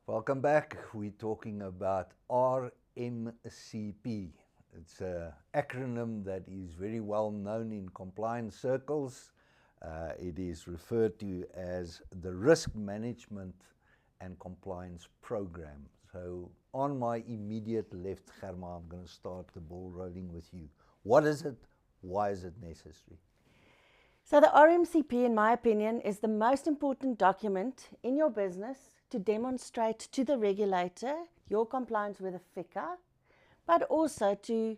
Welcome back. We're talking about RMCP. It's an acronym that is very well known in compliance circles. It is referred to as the Risk Management and Compliance Program. So on my immediate left, Germa, I'm going to start the ball rolling with you. What is it? Why is it necessary? So the RMCP, in my opinion, is the most important document in your business to demonstrate to the regulator your compliance with the FICA, but also to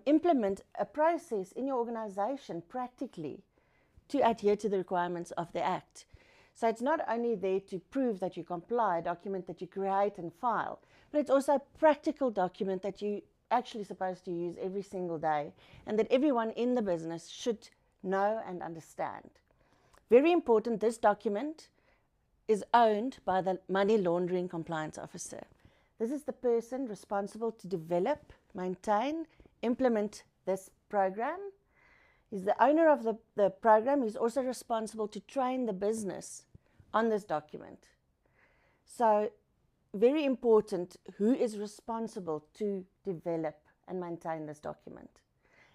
implement a process in your organization practically to adhere to the requirements of the Act. So it's not only there to prove that you comply, a document that you create and file, but it's also a practical document that you actually supposed to use every single day and that everyone in the business should know and understand. Very important, this document is owned by the Money Laundering Compliance Officer. This is the person responsible to develop, maintain, implement this program. He's the owner of the program. He's also responsible to train the business on this document. So, very important, who is responsible to develop and maintain this document.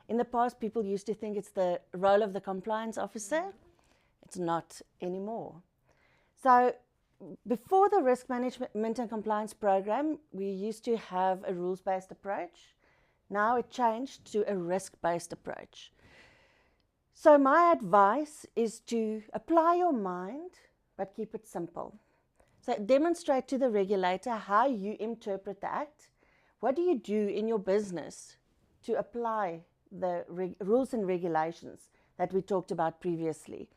In the past, people used to think it's the role of the compliance officer. It's not anymore. So before the risk management and compliance program, we used to have a rules-based approach. Now it changed to a risk-based approach. So my advice is to apply your mind, but keep it simple. So demonstrate to the regulator how you interpret the Act. What do you do in your business to apply the rules and regulations that we talked about previously?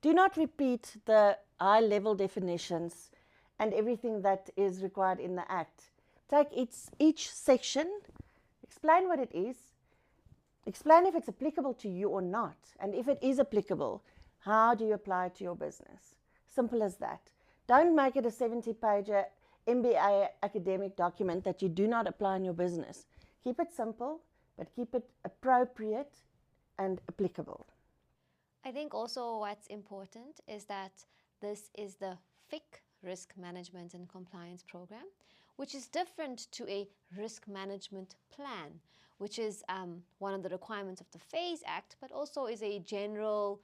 Do not repeat the high-level definitions and everything that is required in the Act. Take each section, explain what it is, explain if it's applicable to you or not, and if it is applicable, how do you apply it to your business? Simple as that. Don't make it a 70-page MBA academic document that you do not apply in your business. Keep it simple, but keep it appropriate and applicable. I think also what's important is that this is the FIC, Risk Management and Compliance Program, which is different to a risk management plan, which is one of the requirements of the FASE Act, but also is a general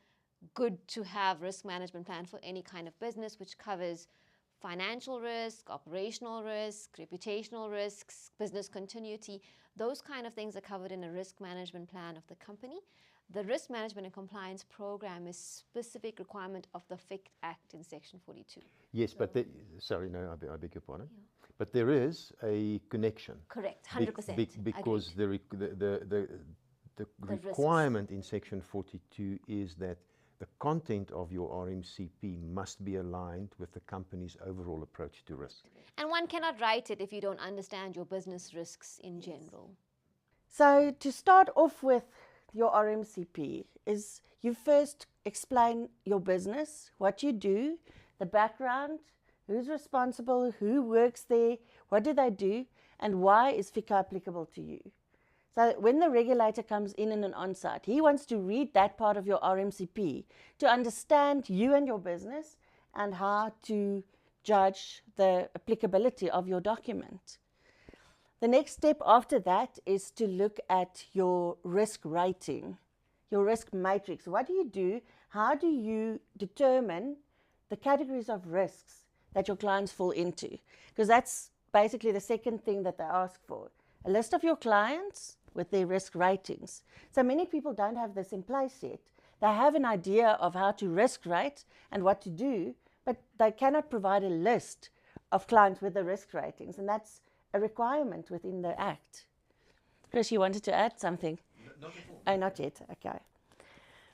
good to have risk management plan for any kind of business, which covers financial risk, operational risk, reputational risks, business continuity. Those kind of things are covered in a risk management plan of the company. The Risk Management and Compliance Program is specific requirement of the FIC Act in Section 42. Yes, but sorry, no, I beg your pardon. Yeah. But there is a connection. Correct, 100%. Because the requirement in Section 42 is that the content of your RMCP must be aligned with the company's overall approach to risk. And one cannot write it if you don't understand your business risks in general. So to start off with, your RMCP is you first explain your business, what you do, the background, who's responsible, who works there, what do they do, and why is FICA applicable to you. So when the regulator comes in an on-site, he wants to read that part of your RMCP to understand you and your business and how to judge the applicability of your document. The next step after that is to look at your risk rating, your risk matrix. What do you do? How do you determine the categories of risks that your clients fall into? Because that's basically the second thing that they ask for. A list of your clients with their risk ratings. So many people don't have this in place yet. They have an idea of how to risk rate and what to do, but they cannot provide a list of clients with the risk ratings, and that's a requirement within the Act. Chris, you wanted to add something? Not at all. Oh, not yet. Okay.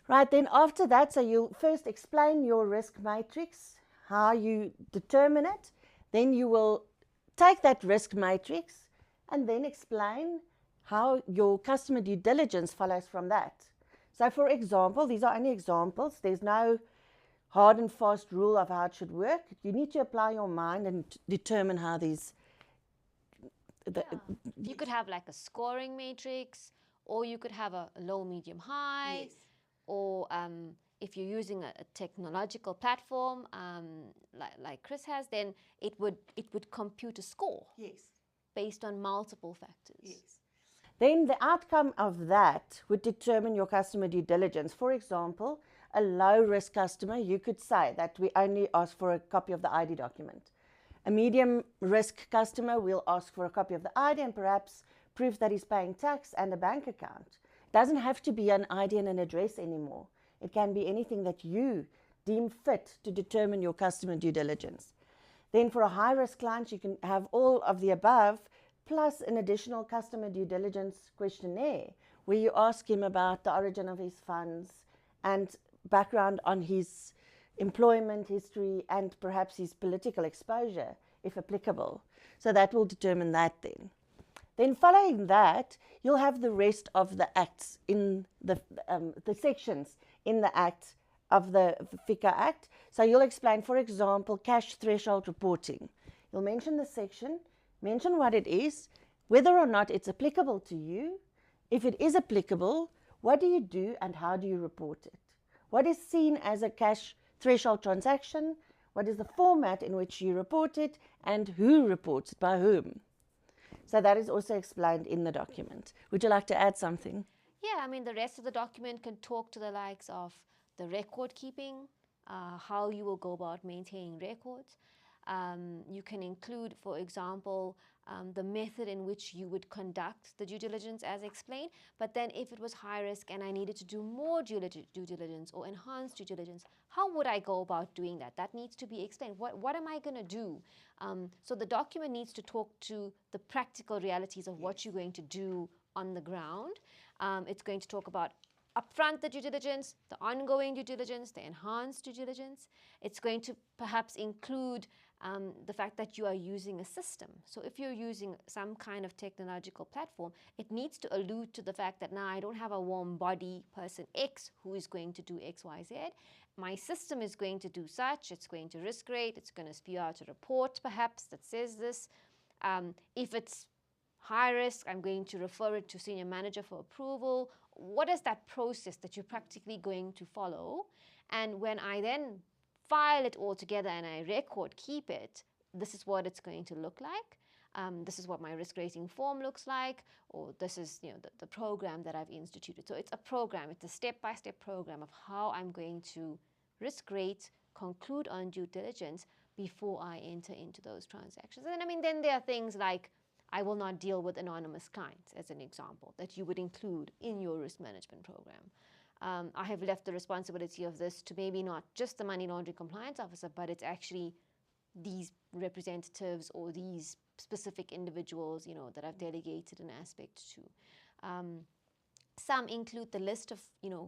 Right, then after that, so you'll first explain your risk matrix, how you determine it. Then you will take that risk matrix and then explain how your customer due diligence follows from that. So for example, these are only examples. There's no hard and fast rule of how it should work. You need to apply your mind and determine how these You could have like a scoring matrix, or you could have a low, medium, high, yes. or if you're using a technological platform like Chris has, then it would compute a score Yes. based on multiple factors. Yes. Then the outcome of that would determine your customer due diligence. For example, a low-risk customer, you could say that we only ask for a copy of the ID document. A medium-risk customer, we'll ask for a copy of the ID and perhaps proof that he's paying tax and a bank account. It doesn't have to be an ID and an address anymore. It can be anything that you deem fit to determine your customer due diligence. Then for a high-risk client, you can have all of the above, plus an additional customer due diligence questionnaire, where you ask him about the origin of his funds and background on his employment history and perhaps his political exposure, if applicable. So that will determine that then. Then following that, you'll have the rest of the acts in the sections in the act of the FICA Act. So you'll explain, for example, cash threshold reporting. You'll mention the section, mention what it is, whether or not it's applicable to you. If it is applicable, what do you do and how do you report it? What is seen as a cash threshold transaction? What is the format in which you report it and who reports it, by whom? So that is also explained in the document. Would you like to add something? Yeah, I mean, the rest of the document can talk to the likes of the record keeping, how you will go about maintaining records. You can include, for example, the method in which you would conduct the due diligence as explained. But then if it was high risk and I needed to do more due diligence or enhanced due diligence, how would I go about doing that? That needs to be explained. What am I going to do? So the document needs to talk to the practical realities of what you're going to do on the ground. It's going to talk about upfront the due diligence, the ongoing due diligence, the enhanced due diligence. It's going to perhaps include the fact that you are using a system. So if you're using some kind of technological platform, it needs to allude to the fact that now I don't have a warm body person X who is going to do X, Y, Z. My system is going to do such, it's going to risk rate, it's going to spew out a report perhaps that says this. If it's high risk, I'm going to refer it to senior manager for approval. What is that process that you're practically going to follow? And when I then file it all together and I record keep it, this is what it's going to look like. This is what my risk rating form looks like, or this is the program that I've instituted. So it's a program, it's a step-by-step program of how I'm going to risk rate, conclude on due diligence before I enter into those transactions. And I mean, then there are things like I will not deal with anonymous clients, as an example, that you would include in your risk management program. I have left the responsibility of this to maybe not just the money laundering compliance officer, but it's actually these representatives or these specific individuals, that I've delegated an aspect to. Some include the list of,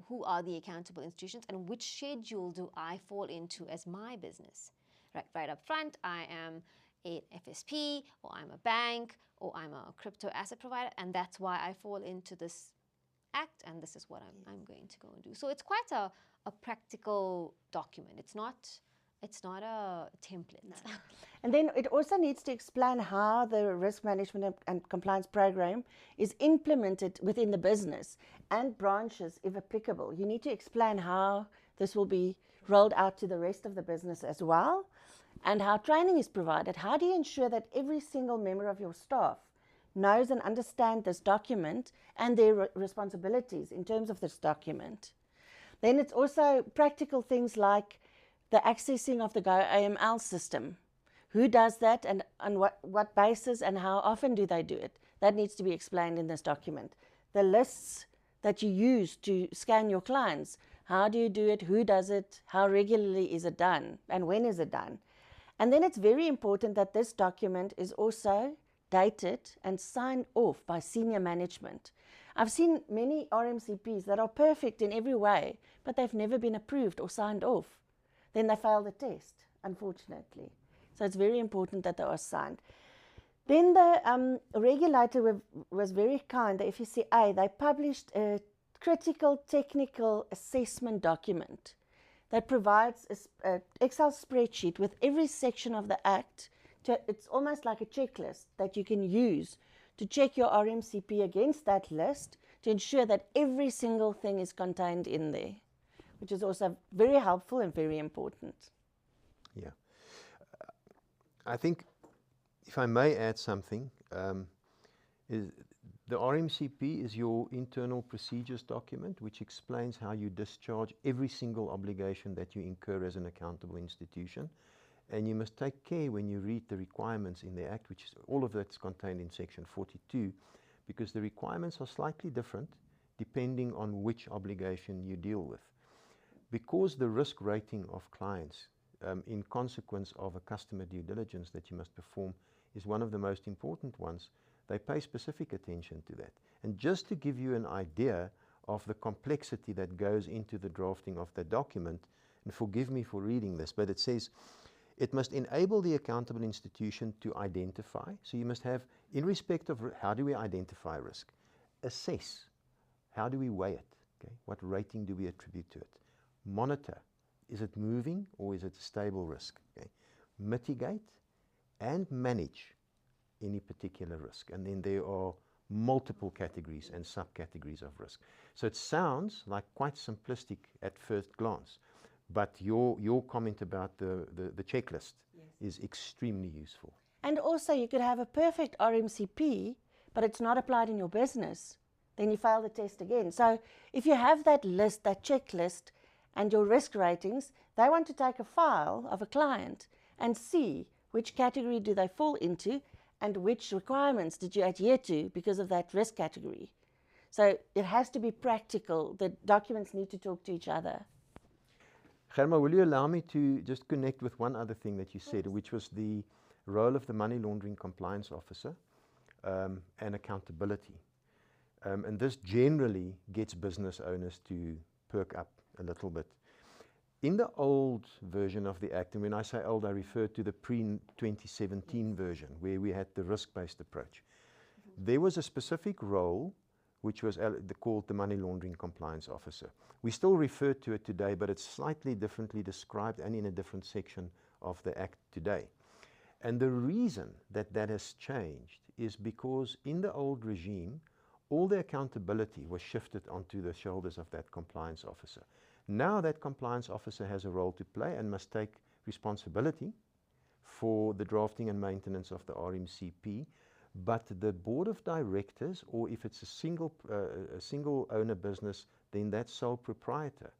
who are the accountable institutions and which schedule do I fall into as my business. Right up front, I am an FSP, or I'm a bank, or I'm a crypto asset provider, and that's why I fall into this act, and this is what I'm going to go and do. So it's quite a practical document. It's not a template. No. And then it also needs to explain how the risk management and compliance program is implemented within the business and branches, if applicable. You need to explain how this will be rolled out to the rest of the business as well, and how training is provided. How do you ensure that every single member of your staff knows and understands this document and their responsibilities in terms of this document? Then it's also practical things like the accessing of the Go AML system. Who does that, and on what basis, and how often do they do it? That needs to be explained in this document. The lists that you use to scan your clients, how do you do it, who does it, how regularly is it done, and when is it done? And then it's very important that this document is also dated and signed off by senior management. I've seen many RMCPs that are perfect in every way, but they've never been approved or signed off. Then they fail the test, unfortunately. So it's very important that they are signed. Then the regulator was very kind. The FSCA, they published a critical technical assessment document that provides an Excel spreadsheet with every section of the Act. It's almost like a checklist that you can use to check your RMCP against that list to ensure that every single thing is contained in there. which is also very helpful and very important. Yeah. I think, if I may add something, is the RMCP is your internal procedures document, which explains how you discharge every single obligation that you incur as an accountable institution. And you must take care when you read the requirements in the Act, which is all of that's contained in Section 42, because the requirements are slightly different depending on which obligation you deal with. Because the risk rating of clients, in consequence of a customer due diligence that you must perform, is one of the most important ones, they pay specific attention to that. And just to give you an idea of the complexity that goes into the drafting of the document, and forgive me for reading this, but it says, it must enable the accountable institution to identify. So you must have, in respect of how do we identify risk, assess, how do we weigh it, okay? What rating do we attribute to it? Monitor, is it moving or is it a stable risk? Okay? Mitigate and manage any particular risk. And then there are multiple categories and subcategories of risk. So it sounds like quite simplistic at first glance, but your comment about the checklist is extremely useful. And also you could have a perfect RMCP, but it's not applied in your business. Then you fail the test again. So if you have that list, that checklist, and your risk ratings, they want to take a file of a client and see which category do they fall into and which requirements did you adhere to because of that risk category. So it has to be practical. The documents need to talk to each other. Germa, will you allow me to just connect with one other thing that you said, which was the role of the money laundering compliance officer and accountability. And this generally gets business owners to perk up a little bit. In the old version of the Act, and when I say old, I refer to the pre-2017 version, where we had the risk-based approach. There was a specific role which was called the money laundering compliance officer. We still refer to it today, but it's slightly differently described and in a different section of the Act today. And the reason that that has changed is because in the old regime, all the accountability was shifted onto the shoulders of that compliance officer. Now that compliance officer has a role to play and must take responsibility for the drafting and maintenance of the RMCP, but the board of directors, or if it's a single owner business, then that sole proprietor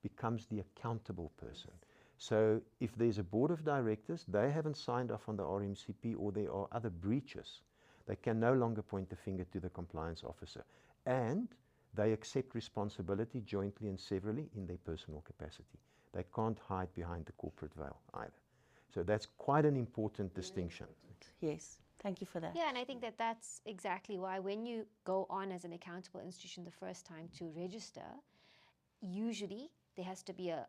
becomes the accountable person. So if there's a board of directors, they haven't signed off on the RMCP or there are other breaches, they can no longer point the finger to the compliance officer. And they accept responsibility jointly and severally in their personal capacity. They can't hide behind the corporate veil either. So that's quite an important distinction. Yes, thank you for that. Yeah, and I think that that's exactly why when you go on as an accountable institution the first time to register, usually there has to be a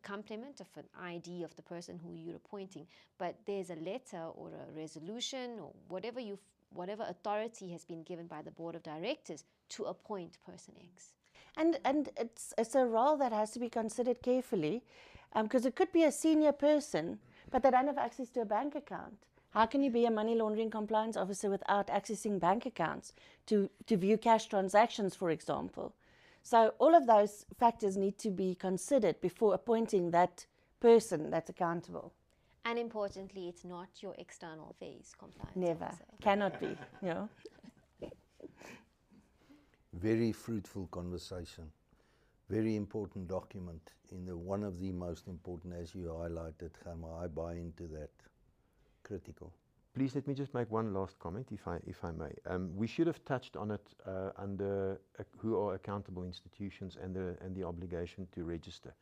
complement of an ID of the person who you're appointing, but there's a letter or a resolution or whatever authority has been given by the board of directors to appoint person X. And it's a role that has to be considered carefully, because it could be a senior person, but they don't have access to a bank account. How can you be a money laundering compliance officer without accessing bank accounts to view cash transactions, for example? So all of those factors need to be considered before appointing that person that's accountable. And importantly, it's not your external affairs compliance Never. officer. Cannot be, you know. Very fruitful conversation. Very important document. One of the most important, as you highlighted, Germa. I buy into that. Critical. Please let me just make one last comment, if I may. We should have touched on it under who are accountable institutions and the obligation to register.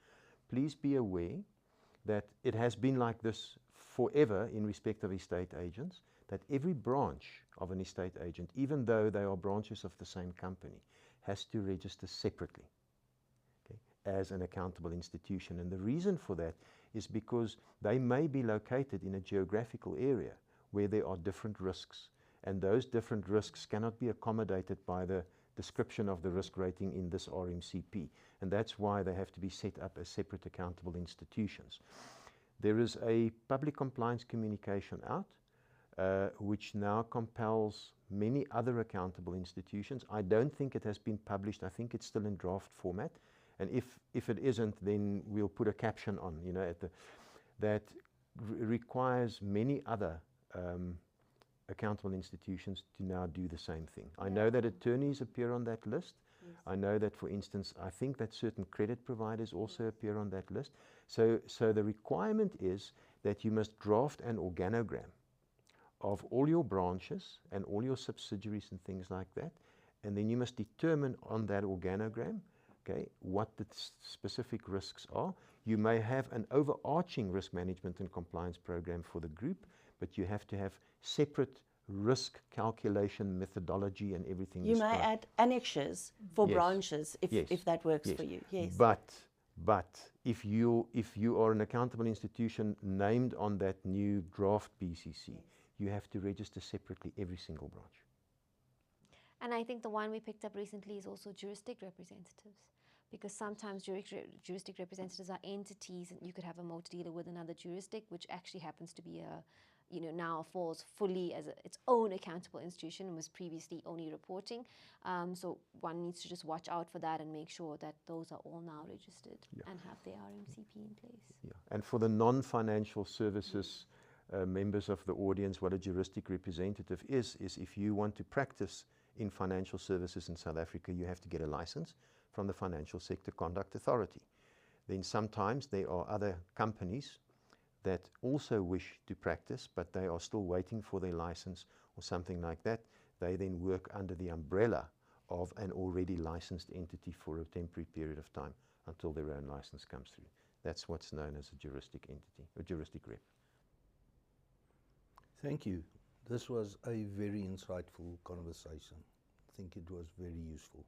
Please be aware that it has been like this forever in respect of estate agents, that every branch of an estate agent, even though they are branches of the same company, has to register separately, okay, as an accountable institution. And the reason for that is because they may be located in a geographical area where there are different risks, and those different risks cannot be accommodated by the description of the risk rating in this RMCP, and that's why they have to be set up as separate accountable institutions. There is a public compliance communication out which now compels many other accountable institutions. I don't think it has been published. I think it's still in draft format, And if it isn't, then we'll put a caption on, you know, at the, that requires many other accountable institutions to now do the same thing. I know that attorneys appear on that list. Yes. I know that, for instance, I think that certain credit providers also appear on that list. So the requirement is that you must draft an organogram of all your branches and all your subsidiaries and things like that. And then you must determine on that organogram, okay, what the specific risks are. You may have an overarching risk management and compliance program for the group, but you have to have separate risk calculation methodology and everything. You may add annexures for Yes. branches if that works Yes. for you. Yes. But if you are an accountable institution named on that new draft BCC, you have to register separately every single branch. And I think the one we picked up recently is also juristic representatives, because sometimes juristic representatives are entities, and you could have a motor dealer with another juristic, which actually happens to be a, you know, now falls fully as its own accountable institution and was previously only reporting. So one needs to just watch out for that and make sure that those are all now registered and have their RMCP in place. Yeah. And for the non-financial services members of the audience, what a juristic representative is if you want to practice in financial services in South Africa, you have to get a license from the Financial Sector Conduct Authority. Then sometimes there are other companies that also wish to practice, but they are still waiting for their license or something like that. They then work under the umbrella of an already licensed entity for a temporary period of time until their own license comes through. That's what's known as a juristic entity, a juristic rep. Thank you. This was a very insightful conversation. I think it was very useful.